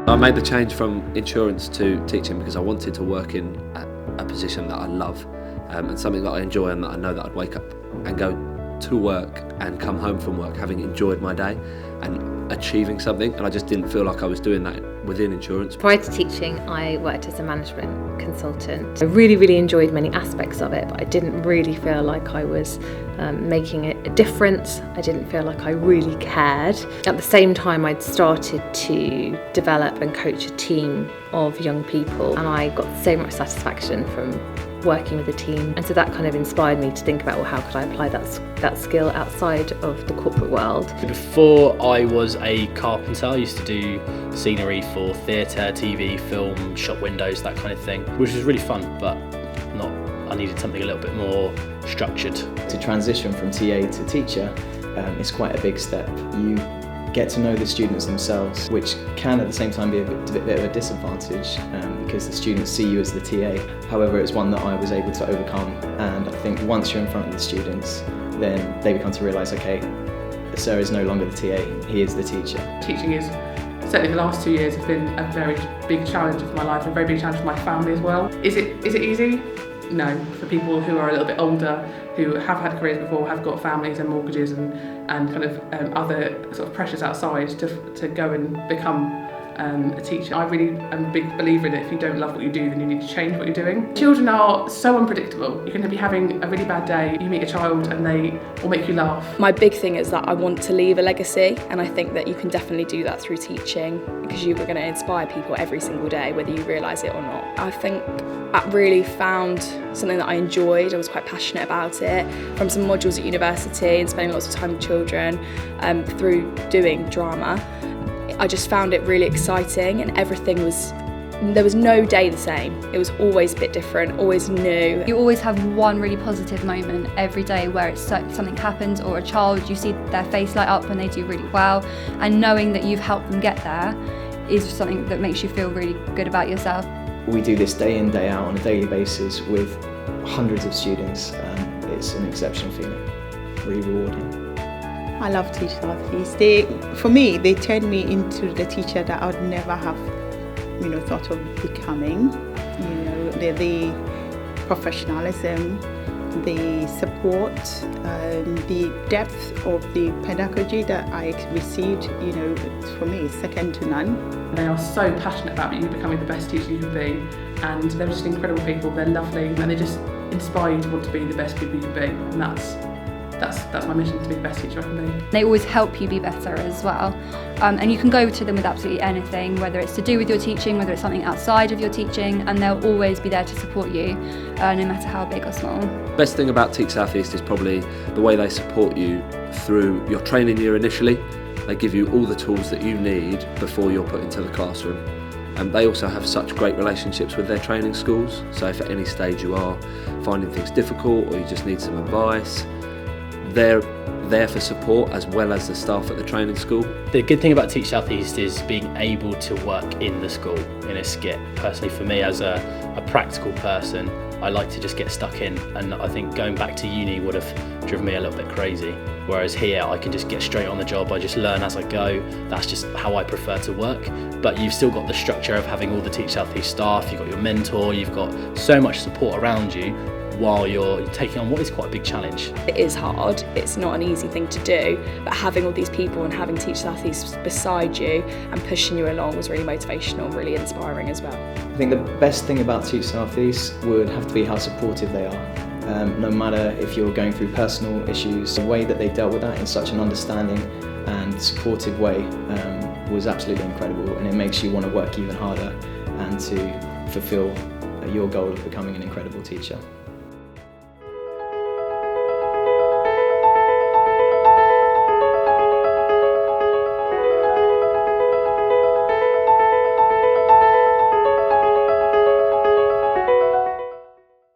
I made the change from insurance to teaching because I wanted to work in a position that I love and something that I enjoy, and that I know that I'd wake up and go to work and come home from work having enjoyed my day and achieving something, and I just didn't feel like I was doing that within insurance. Prior to teaching, I worked as a management consultant. I really enjoyed many aspects of it, but I didn't really feel like I was making a difference. I didn't feel like I really cared. At the same time, I'd started to develop and coach a team of young people, and I got so much satisfaction from working with a team, and so that kind of inspired me to think about, well, how could I apply that skill outside of the corporate world. Before I was a carpenter, I used to do scenery for theatre, TV, film, shop windows, that kind of thing, which was really fun, but I needed something a little bit more structured. To transition from TA to teacher is quite a big step. You get to know the students themselves, which can at the same time be a bit of a disadvantage because the students see you as the TA. However, it's one that I was able to overcome, and I think once you're in front of the students, then they become to realise, okay, Sir is no longer the TA, he is the teacher. Teaching is, certainly the last 2 years, have been a very big challenge of my life, and a very big challenge for my family as well. Is it easy? No. For people who are a little bit older, who have had careers before, have got families and mortgages and kind of other sort of pressures outside to go and become a teacher. I really am a big believer in it. If you don't love what you do, then you need to change what you're doing. Children are so unpredictable. You can be having a really bad day, you meet a child and they will make you laugh. My big thing is that I want to leave a legacy, and I think that you can definitely do that through teaching, because you are going to inspire people every single day, whether you realise it or not. I think I really found something that I enjoyed. I was quite passionate about it from some modules at university and spending lots of time with children through doing drama. I just found it really exciting, and there was no day the same. It was always a bit different, always new. You always have one really positive moment every day where it's something happens, or a child, you see their face light up when they do really well, and knowing that you've helped them get there is something that makes you feel really good about yourself. We do this day in, day out on a daily basis with hundreds of students, and it's an exceptional feeling, really rewarding. I love Teach Southeast. For me, they turned me into the teacher that I would never have, thought of becoming. The professionalism, the support, the depth of the pedagogy that I received, for me, is second to none. They are so passionate about you becoming the best teacher you can be, and they're just incredible people. They're lovely, and they just inspire you to want to be the best people you can be, and that's my mission, to be the best teacher I can be. They always help you be better as well, and you can go to them with absolutely anything, whether it's to do with your teaching, whether it's something outside of your teaching, and they'll always be there to support you, no matter how big or small. Best thing about Teach South East is probably the way they support you through your training year initially. They give you all the tools that you need before you're put into the classroom. And they also have such great relationships with their training schools, so if at any stage you are finding things difficult or you just need some advice, they're there for support, as well as the staff at the training school. The good thing about Teach South East is being able to work in the school, in a skit. Personally, for me as a practical person, I like to just get stuck in, and I think going back to uni would have driven me a little bit crazy. Whereas here I can just get straight on the job, I just learn as I go. That's just how I prefer to work. But you've still got the structure of having all the Teach South East staff, you've got your mentor, you've got so much support around you while you're taking on what is quite a big challenge. It is hard, it's not an easy thing to do, but having all these people and having Teach South East beside you and pushing you along was really motivational, really inspiring as well. I think the best thing about Teach South East would have to be how supportive they are. No matter if you're going through personal issues, the way that they dealt with that in such an understanding and supportive way was absolutely incredible, and it makes you want to work even harder and to fulfil your goal of becoming an incredible teacher.